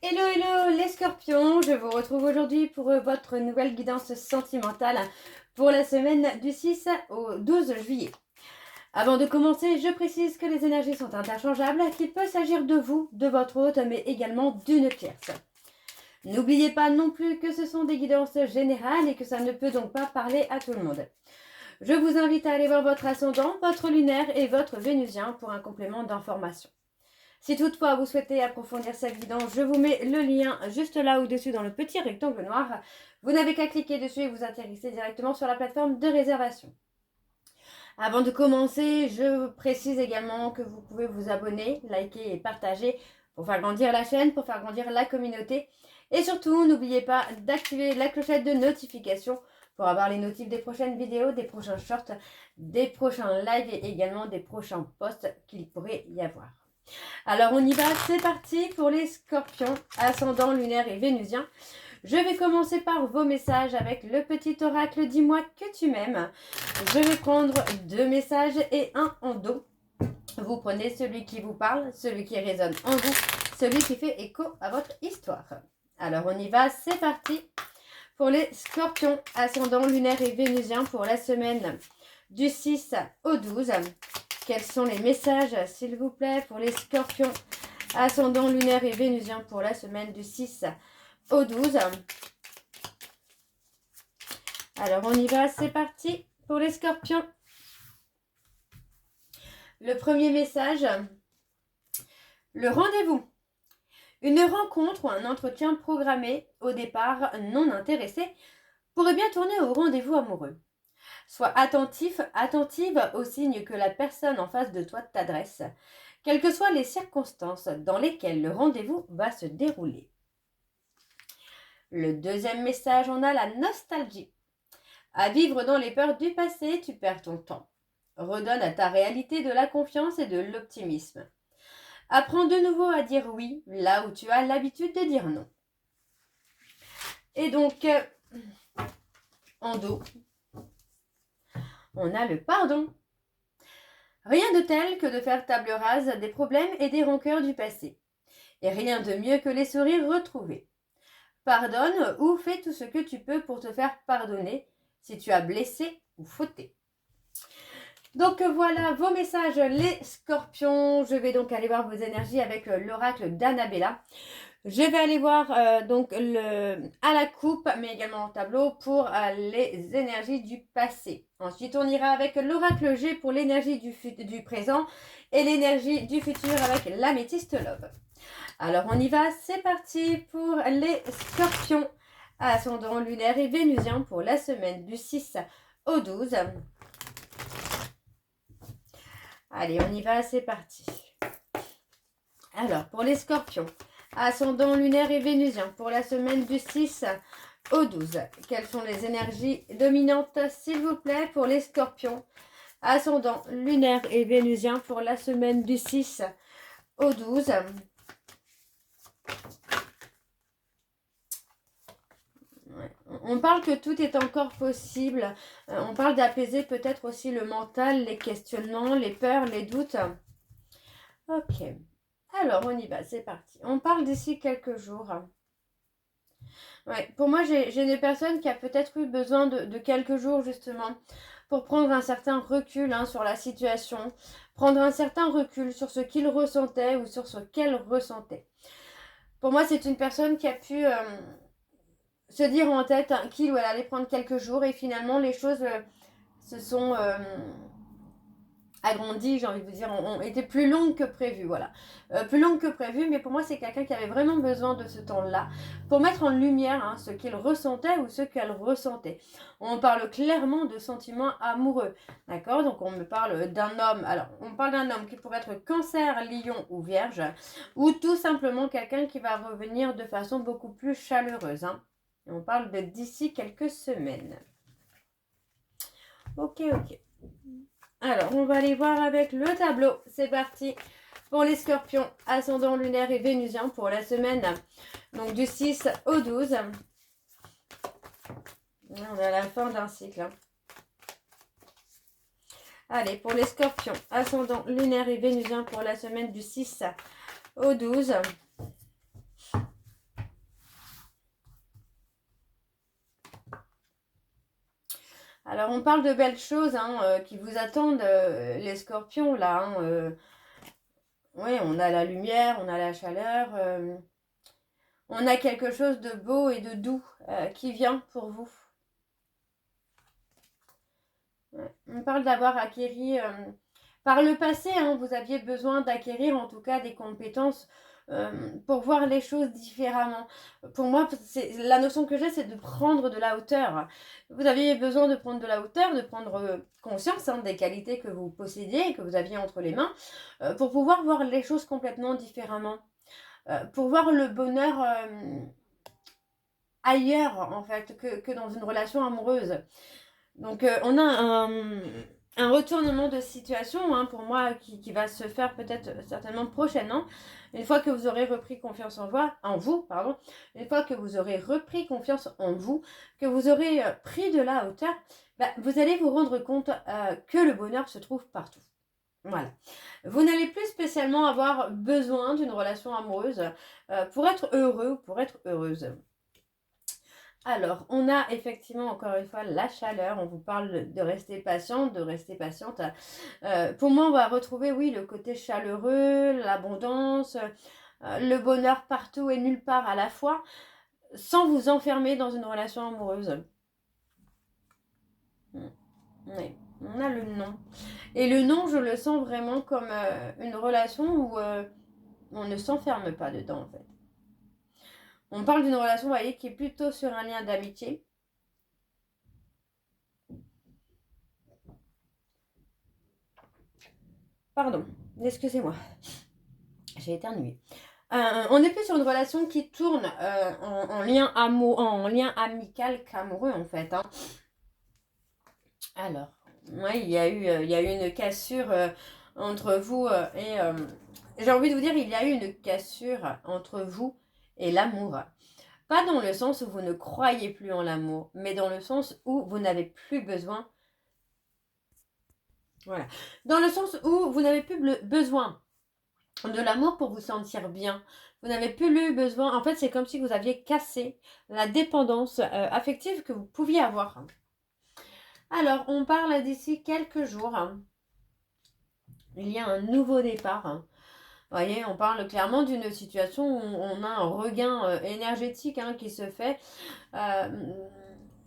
Hello, hello les scorpions, je vous retrouve aujourd'hui pour votre nouvelle guidance sentimentale pour la semaine du 6 au 12 juillet. Avant de commencer, je précise que les énergies sont interchangeables, qu'il peut s'agir de vous, de votre hôte, mais également d'une tierce. N'oubliez pas non plus que ce sont des guidances générales et que ça ne peut donc pas parler à tout le monde. Je vous invite à aller voir votre ascendant, votre lunaire et votre vénusien pour un complément d'information. Si toutefois vous souhaitez approfondir cette guidance, je vous mets le lien juste là au-dessus dans le petit rectangle noir. Vous n'avez qu'à cliquer dessus et vous atterrissez directement sur la plateforme de réservation. Avant de commencer, je précise également que vous pouvez vous abonner, liker et partager pour faire grandir la chaîne, pour faire grandir la communauté. Et surtout, n'oubliez pas d'activer la clochette de notification pour avoir les notifs des prochaines vidéos, des prochains shorts, des prochains lives et également des prochains posts qu'il pourrait y avoir. Alors on y va, c'est parti pour les scorpions, ascendant lunaire et vénusien. Je vais commencer par vos messages avec le petit oracle « Dis-moi que tu m'aimes ». Je vais prendre 2 messages et un en dos. Vous prenez celui qui vous parle, celui qui résonne en vous, celui qui fait écho à votre histoire. Alors on y va, c'est parti pour les scorpions, ascendant lunaire et vénusien pour la semaine du 6 au 12. Quels sont les messages, s'il vous plaît, pour les scorpions, ascendant lunaire et vénusien pour la semaine du 6 au 12. Alors, on y va, c'est parti pour les scorpions. Le premier message, le rendez-vous. Une rencontre ou un entretien programmé au départ non intéressé pourrait bien tourner au rendez-vous amoureux. Sois attentif, attentive aux signes que la personne en face de toi t'adresse, quelles que soient les circonstances dans lesquelles le rendez-vous va se dérouler. Le deuxième message, on a la nostalgie. À vivre dans les peurs du passé, tu perds ton temps. Redonne à ta réalité de la confiance et de l'optimisme. Apprends de nouveau à dire oui là où tu as l'habitude de dire non. Et donc, en dos, on a le pardon. Rien de tel que de faire table rase des problèmes et des rancœurs du passé. Et rien de mieux que les sourires retrouvés. Pardonne ou fais tout ce que tu peux pour te faire pardonner si tu as blessé ou fauté. Donc voilà vos messages les scorpions. Je vais donc aller voir vos énergies avec l'oracle d'Annabella. Je vais aller voir à la coupe, mais également au tableau pour les énergies du passé. Ensuite, on ira avec l'oracle G pour l'énergie du présent et l'énergie du futur avec l'améthyste love. Alors, on y va, c'est parti pour les scorpions, ascendant lunaire et vénusien pour la semaine du 6 au 12. Allez, on y va, c'est parti. Alors, pour les scorpions, ascendant lunaire et vénusien pour la semaine du 6 au 12. Quelles sont les énergies dominantes, s'il vous plaît, pour les scorpions, ascendant lunaire et vénusien pour la semaine du 6 au 12. On parle que tout est encore possible. On parle d'apaiser peut-être aussi le mental, les questionnements, les peurs, les doutes. Ok. Alors, on y va, c'est parti. On parle d'ici quelques jours. Ouais, pour moi, j'ai des personnes qui ont peut-être eu besoin de quelques jours, justement, pour prendre un certain recul sur la situation, prendre un certain recul sur ce qu'ils ressentaient ou sur ce qu'elles ressentaient. Pour moi, c'est une personne qui a pu se dire en tête qu'il ou elle allait prendre quelques jours et finalement, les choses se sont agrandies, j'ai envie de vous dire, ont été plus longues que prévu, voilà. Plus longues que prévu, mais pour moi, c'est quelqu'un qui avait vraiment besoin de ce temps-là pour mettre en lumière ce qu'il ressentait ou ce qu'elle ressentait. On parle clairement de sentiments amoureux, d'accord? Donc, on me parle d'un homme, alors, on parle d'un homme qui pourrait être cancer, lion ou vierge, ou tout simplement quelqu'un qui va revenir de façon beaucoup plus chaleureuse, hein. On parle de d'ici quelques semaines. Ok. Alors, on va aller voir avec le tableau. C'est parti pour les scorpions, ascendant lunaire et vénusien pour la semaine donc du 6 au 12. On est à la fin d'un cycle. Hein. Allez, pour les scorpions, ascendant lunaire et vénusien pour la semaine du 6 au 12. Alors, on parle de belles choses hein, qui vous attendent, les scorpions, là. Hein, oui, on a la lumière, on a la chaleur. On a quelque chose de beau et de doux qui vient pour vous. Ouais. On parle d'avoir acquéri... par le passé, hein, vous aviez besoin d'acquérir en tout cas des compétences pour voir les choses différemment. Pour moi, la notion que j'ai, c'est de prendre de la hauteur. Vous aviez besoin de prendre de la hauteur, de prendre conscience hein, des qualités que vous possédiez, que vous aviez entre les mains, pour pouvoir voir les choses complètement différemment. Pour voir le bonheur ailleurs, en fait, que dans une relation amoureuse. Donc, on a un retournement de situation, hein, pour moi, qui va se faire peut-être certainement prochainement. Une fois que vous aurez repris confiance en vous, pardon, une fois que vous aurez repris confiance en vous, que vous aurez pris de la hauteur, bah, vous allez vous rendre compte que le bonheur se trouve partout. Voilà. Vous n'allez plus spécialement avoir besoin d'une relation amoureuse pour être heureux ou pour être heureuse. Alors, on a effectivement, encore une fois, la chaleur. On vous parle de rester patiente, de rester patiente. Pour moi, on va retrouver, oui, le côté chaleureux, l'abondance, le bonheur partout et nulle part à la fois, sans vous enfermer dans une relation amoureuse. Oui, on a le non. Et le non, je le sens vraiment comme une relation où on ne s'enferme pas dedans, en fait. On parle d'une relation, vous voyez, qui est plutôt sur un lien d'amitié. Pardon, excusez-moi. J'ai éternué. On est plus sur une relation qui tourne en lien amical qu'amoureux, en fait. Hein. Alors, ouais, il y a eu une cassure entre vous et... j'ai envie de vous dire, il y a eu une cassure entre vous et l'amour. Pas dans le sens où vous ne croyez plus en l'amour, mais dans le sens où vous n'avez plus besoin. Voilà. Dans le sens où vous n'avez plus besoin de l'amour pour vous sentir bien. Vous n'avez plus le besoin. En fait, c'est comme si vous aviez cassé la dépendance affective que vous pouviez avoir. Alors, on parle d'ici quelques jours. Il y a un nouveau départ. Vous voyez, on parle clairement d'une situation où on a un regain énergétique qui se fait.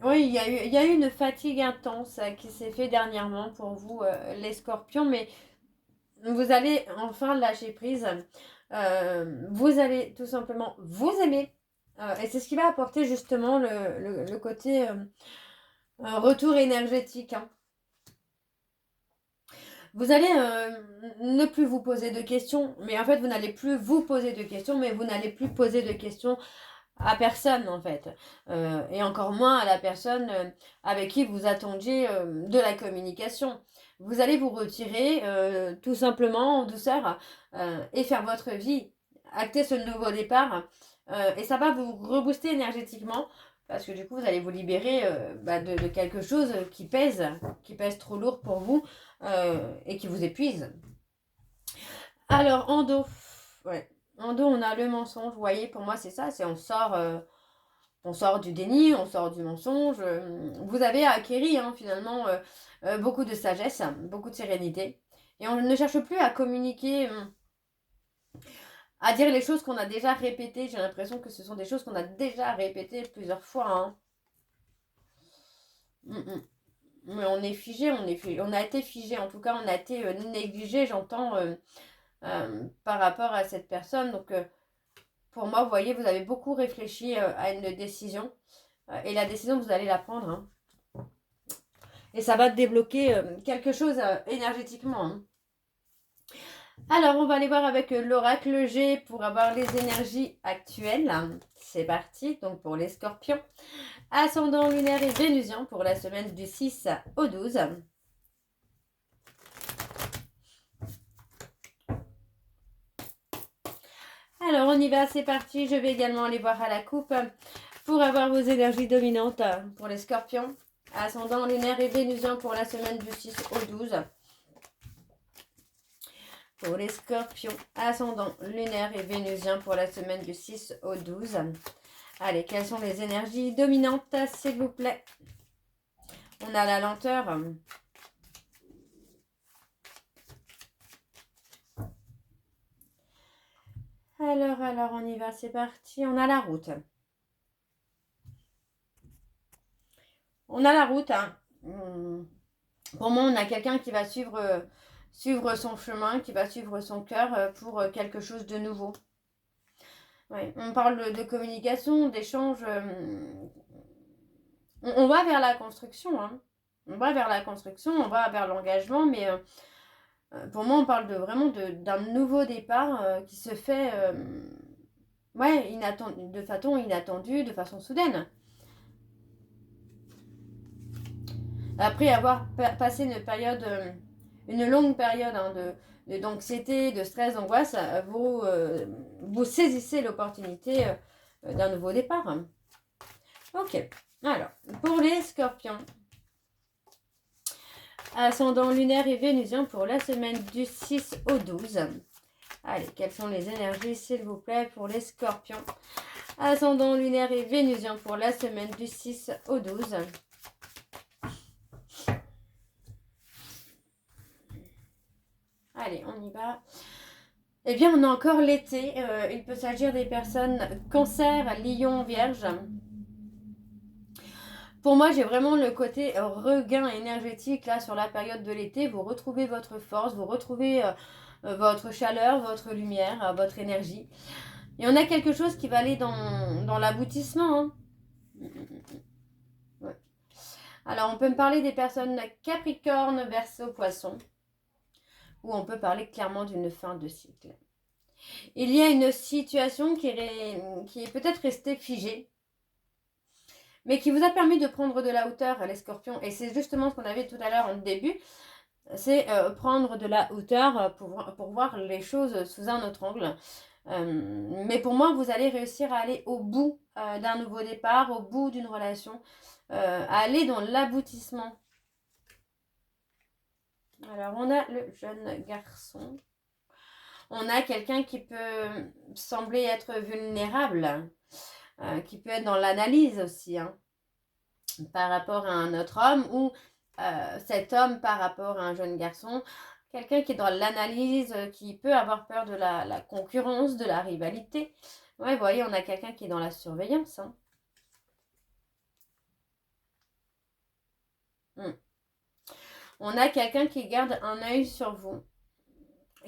Oui, il y a eu une fatigue intense qui s'est fait dernièrement pour vous, les scorpions, mais vous allez enfin lâcher prise. Vous allez tout simplement vous aimer. Et c'est ce qui va apporter justement le côté retour énergétique. Hein. Vous allez ne plus vous poser de questions, mais en fait, vous n'allez plus vous poser de questions, mais vous n'allez plus poser de questions à personne, en fait. Et encore moins à la personne avec qui vous attendiez de la communication. Vous allez vous retirer tout simplement en douceur et faire votre vie, acter ce nouveau départ. Et ça va vous rebooster énergétiquement parce que du coup, vous allez vous libérer de quelque chose qui pèse trop lourd pour vous et qui vous épuise. Alors, en dos, ouais. En dos, on a le mensonge. Vous voyez, pour moi, c'est ça. C'est on sort du déni, on sort du mensonge. Vous avez acquéri finalement beaucoup de sagesse, beaucoup de sérénité. Et on ne cherche plus à communiquer, à dire les choses qu'on a déjà répétées. J'ai l'impression que ce sont des choses qu'on a déjà répétées plusieurs fois. Hein. Mais on est figé, on a été figé. En tout cas, on a été négligé, j'entends, par rapport à cette personne. Donc, pour moi, vous voyez, vous avez beaucoup réfléchi à une décision. Et la décision, vous allez la prendre. Hein. Et ça va débloquer quelque chose énergétiquement. Hein. Alors, on va aller voir avec l'oracle G pour avoir les énergies actuelles. C'est parti, donc pour les scorpions. Ascendant lunaire et vénusien pour la semaine du 6 au 12. Alors, on y va, c'est parti. Je vais également aller voir à la coupe pour avoir vos énergies dominantes pour les scorpions. Ascendant lunaire et vénusien pour la semaine du 6 au 12. Pour les scorpions, ascendant lunaire et vénusien pour la semaine du 6 au 12. Allez, quelles sont les énergies dominantes, s'il vous plaît? On a la lenteur. Alors, on y va, c'est parti. On a la route. On a la route. Hein. Pour moi, on a quelqu'un qui va suivre son chemin, qui va suivre son cœur pour quelque chose de nouveau. Ouais, on parle de communication, d'échange. On va vers la construction. Hein. On va vers la construction, on va vers l'engagement, mais pour moi, on parle vraiment d'un nouveau départ qui se fait de façon inattendue, de façon soudaine. Après avoir passé une longue période d'anxiété, de stress, d'angoisse, vous saisissez l'opportunité d'un nouveau départ. Ok, alors, pour les scorpions, ascendant lunaire et vénusien pour la semaine du 6 au 12. Allez, quelles sont les énergies, s'il vous plaît, pour les scorpions? Ascendant lunaire et vénusien pour la semaine du 6 au 12. Allez, on y va. Eh bien, on a encore l'été. Il peut s'agir des personnes cancer, lion, vierge. Pour moi, j'ai vraiment le côté regain énergétique là sur la période de l'été. Vous retrouvez votre force, vous retrouvez votre chaleur, votre lumière, votre énergie. Et on a quelque chose qui va aller dans l'aboutissement. Hein. Ouais. Alors, on peut me parler des personnes Capricorne, Verseau, Poisson. Ou on peut parler clairement d'une fin de cycle. Il y a une situation qui est peut-être restée figée, mais qui vous a permis de prendre de la hauteur, les scorpions. Et c'est justement ce qu'on avait tout à l'heure en début, c'est prendre de la hauteur pour voir les choses sous un autre angle. Mais pour moi, vous allez réussir à aller au bout d'un nouveau départ, au bout d'une relation, à aller dans l'aboutissement. Alors, on a le jeune garçon. On a quelqu'un qui peut sembler être vulnérable, qui peut être dans l'analyse aussi, hein, par rapport à un autre homme ou cet homme par rapport à un jeune garçon. Quelqu'un qui est dans l'analyse, qui peut avoir peur de la concurrence, de la rivalité. Ouais, vous voyez, on a quelqu'un qui est dans la surveillance. Hein. On a quelqu'un qui garde un œil sur vous,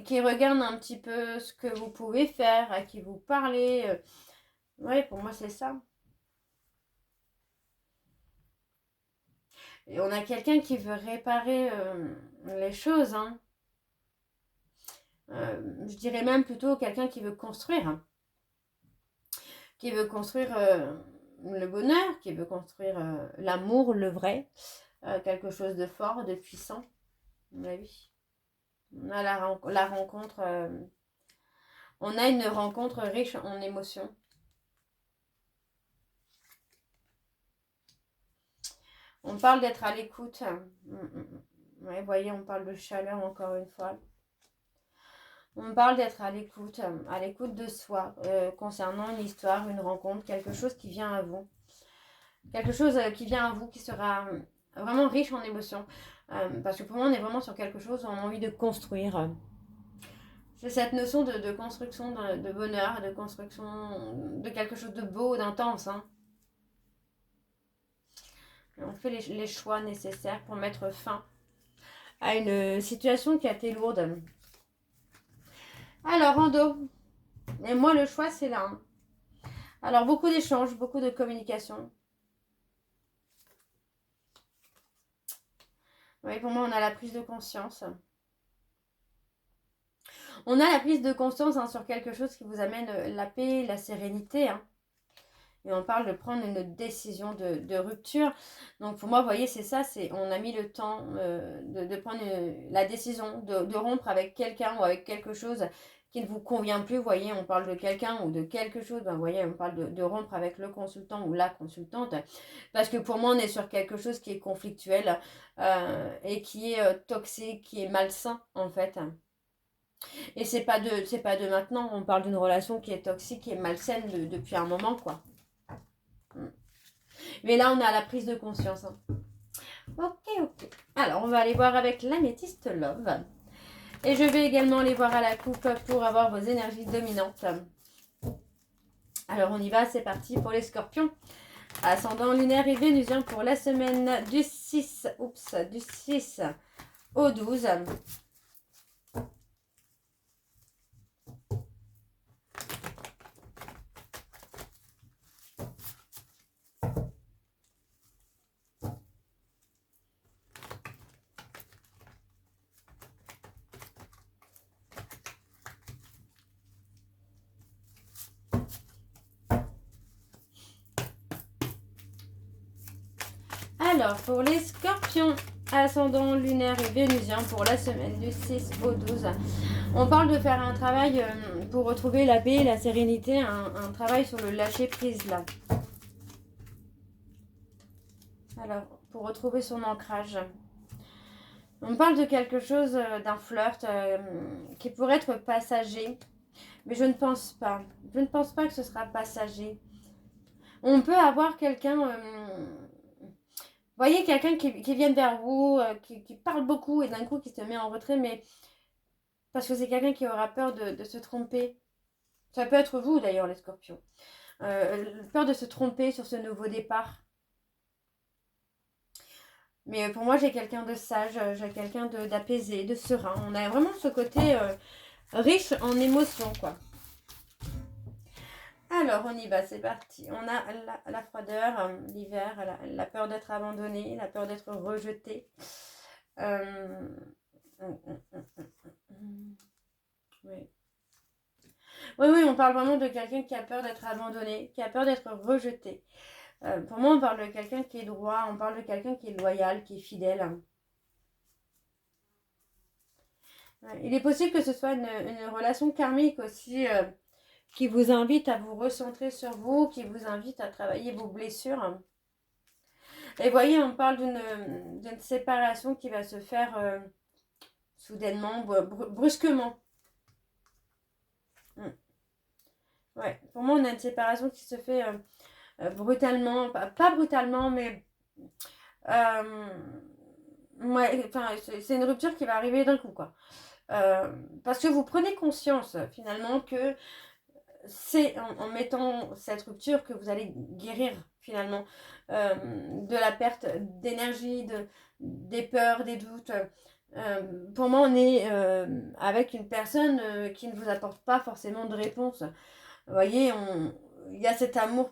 qui regarde un petit peu ce que vous pouvez faire, à qui vous parlez. Ouais, pour moi, c'est ça. Et on a quelqu'un qui veut réparer les choses. Hein. Je dirais même plutôt quelqu'un qui veut construire. Hein. Qui veut construire le bonheur, qui veut construire l'amour, le vrai. Quelque chose de fort, de puissant. Oui. On a la rencontre. On a une rencontre riche en émotions. On parle d'être à l'écoute. Ouais, vous voyez, on parle de chaleur encore une fois. On parle d'être à l'écoute de soi, concernant une histoire, une rencontre, quelque chose qui vient à vous. Quelque chose qui vient à vous, qui sera vraiment riche en émotions. Parce que pour moi, on est vraiment sur quelque chose où on a envie de construire. C'est cette notion de construction de bonheur, de construction de quelque chose de beau, d'intense. Hein. On fait les choix nécessaires pour mettre fin à une situation qui a été lourde. Alors, en dos. Et moi, le choix, c'est là. Hein. Alors, beaucoup d'échanges, beaucoup de communication. Oui, pour moi, on a la prise de conscience. On a la prise de conscience hein, sur quelque chose qui vous amène la paix, la sérénité. Hein. Et on parle de prendre une décision de rupture. Donc pour moi, vous voyez, c'est ça, on a mis le temps de prendre la décision de rompre avec quelqu'un ou avec quelque chose qui ne vous convient plus. Vous voyez, on parle de quelqu'un ou de quelque chose. Ben, vous voyez, on parle de rompre avec le consultant ou la consultante. Parce que pour moi, on est sur quelque chose qui est conflictuel et qui est toxique, qui est malsain en fait. Et c'est pas de maintenant, on parle d'une relation qui est toxique et malsaine depuis un moment, quoi. Mais là, on a la prise de conscience. Hein. Ok. Alors, on va aller voir avec l'améthyste Love. Et je vais également aller voir à la coupe pour avoir vos énergies dominantes. Alors, on y va, c'est parti pour les scorpions. Ascendant lunaire et vénusien pour la semaine du 6 au 12. Alors, pour les scorpions, ascendant lunaire et vénusien pour la semaine du 6 au 12, on parle de faire un travail pour retrouver la paix, la sérénité, un travail sur le lâcher prise là. Alors, pour retrouver son ancrage. On parle de quelque chose, d'un flirt qui pourrait être passager, mais je ne pense pas. Je ne pense pas que ce sera passager. On peut avoir quelqu'un, vous voyez, quelqu'un qui vient vers vous, qui parle beaucoup et d'un coup qui se met en retrait, mais parce que c'est quelqu'un qui aura peur de se tromper. Ça peut être vous d'ailleurs, les scorpions. Peur de se tromper sur ce nouveau départ. Mais pour moi, j'ai quelqu'un de sage, j'ai quelqu'un d'apaisé, de serein. On a vraiment ce côté riche en émotions, quoi. Alors, on y va, c'est parti. On a la froideur, l'hiver, la peur d'être abandonné, la peur d'être rejeté. Oui. Oui, on parle vraiment de quelqu'un qui a peur d'être abandonné, qui a peur d'être rejeté. Pour moi, on parle de quelqu'un qui est droit, on parle de quelqu'un qui est loyal, qui est fidèle. Il est possible que ce soit une relation karmique aussi qui vous invite à vous recentrer sur vous, qui vous invite à travailler vos blessures. Et voyez, on parle d'une séparation qui va se faire soudainement, brusquement. Ouais, pour moi, on a une séparation qui se fait brutalement, pas brutalement, mais ouais, enfin, c'est une rupture qui va arriver d'un coup, quoi. Parce que vous prenez conscience finalement que c'est en mettant cette rupture que vous allez guérir finalement de la perte d'énergie, des peurs, des doutes. Pour moi, on est avec une personne qui ne vous apporte pas forcément de réponse. Vous voyez, il y a cet amour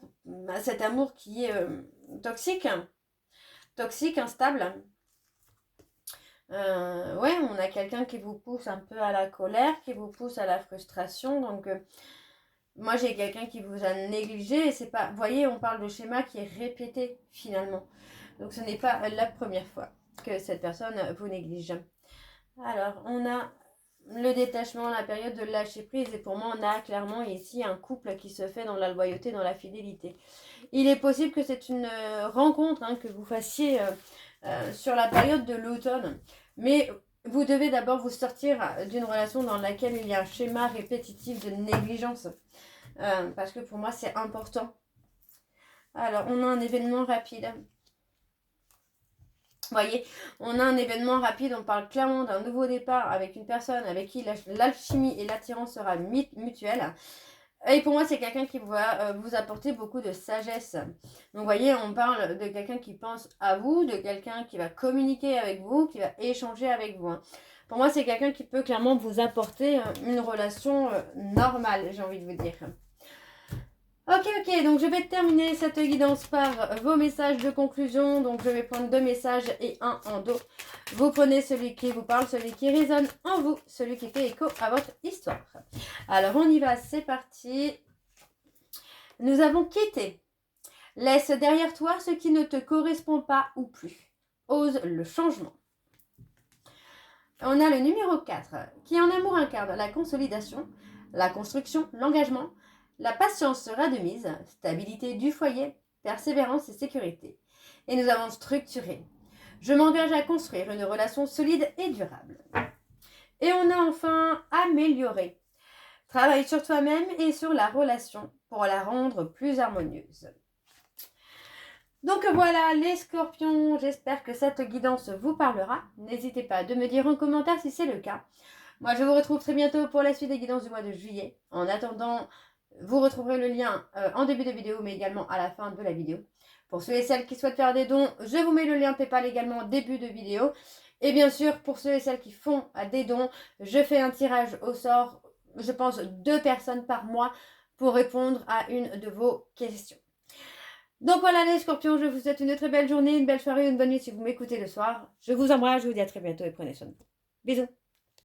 qui est toxique, instable. Ouais, on a quelqu'un qui vous pousse un peu à la colère, qui vous pousse à la frustration. Donc, moi, j'ai quelqu'un qui vous a négligé. Et c'est pas, vous voyez, on parle de schéma qui est répété finalement. Donc, ce n'est pas la première fois que cette personne vous néglige. Alors, on a le détachement, la période de lâcher prise. Et pour moi, on a clairement ici un couple qui se fait dans la loyauté, dans la fidélité. Il est possible que c'est une rencontre que vous fassiez sur la période de l'automne. Mais vous devez d'abord vous sortir d'une relation dans laquelle il y a un schéma répétitif de négligence. Parce que pour moi, c'est important. Alors, on a un événement rapide. Vous voyez, on a un événement rapide, on parle clairement d'un nouveau départ avec une personne avec qui l'alchimie et l'attirance sera mutuelle. Et pour moi, c'est quelqu'un qui va vous apporter beaucoup de sagesse. Donc, vous voyez, on parle de quelqu'un qui pense à vous, de quelqu'un qui va communiquer avec vous, qui va échanger avec vous. Pour moi, c'est quelqu'un qui peut clairement vous apporter une relation normale, j'ai envie de vous dire. Ok, donc je vais terminer cette guidance par vos messages de conclusion. Donc je vais prendre 2 messages et un en dos. Vous prenez celui qui vous parle, celui qui résonne en vous, celui qui fait écho à votre histoire. Alors on y va, c'est parti. Nous avons quitté. Laisse derrière toi ce qui ne te correspond pas ou plus. Ose le changement. On a le numéro 4 qui en amour incarne la consolidation, la construction, l'engagement. La patience sera de mise, stabilité du foyer, persévérance et sécurité. Et nous avons structuré. Je m'engage à construire une relation solide et durable. Et on a enfin amélioré. Travaille sur toi-même et sur la relation pour la rendre plus harmonieuse. Donc voilà les scorpions, j'espère que cette guidance vous parlera. N'hésitez pas de me dire en commentaire si c'est le cas. Moi je vous retrouve très bientôt pour la suite des guidances du mois de juillet. En attendant, vous retrouverez le lien en début de vidéo mais également à la fin de la vidéo. Pour ceux et celles qui souhaitent faire des dons, je vous mets le lien PayPal également en début de vidéo. Et bien sûr, pour ceux et celles qui font des dons, je fais un tirage au sort, je pense 2 personnes par mois pour répondre à une de vos questions. Donc voilà les scorpions, je vous souhaite une très belle journée, une belle soirée, une bonne nuit si vous m'écoutez le soir. Je vous embrasse, je vous dis à très bientôt et prenez soin de vous. Bisous.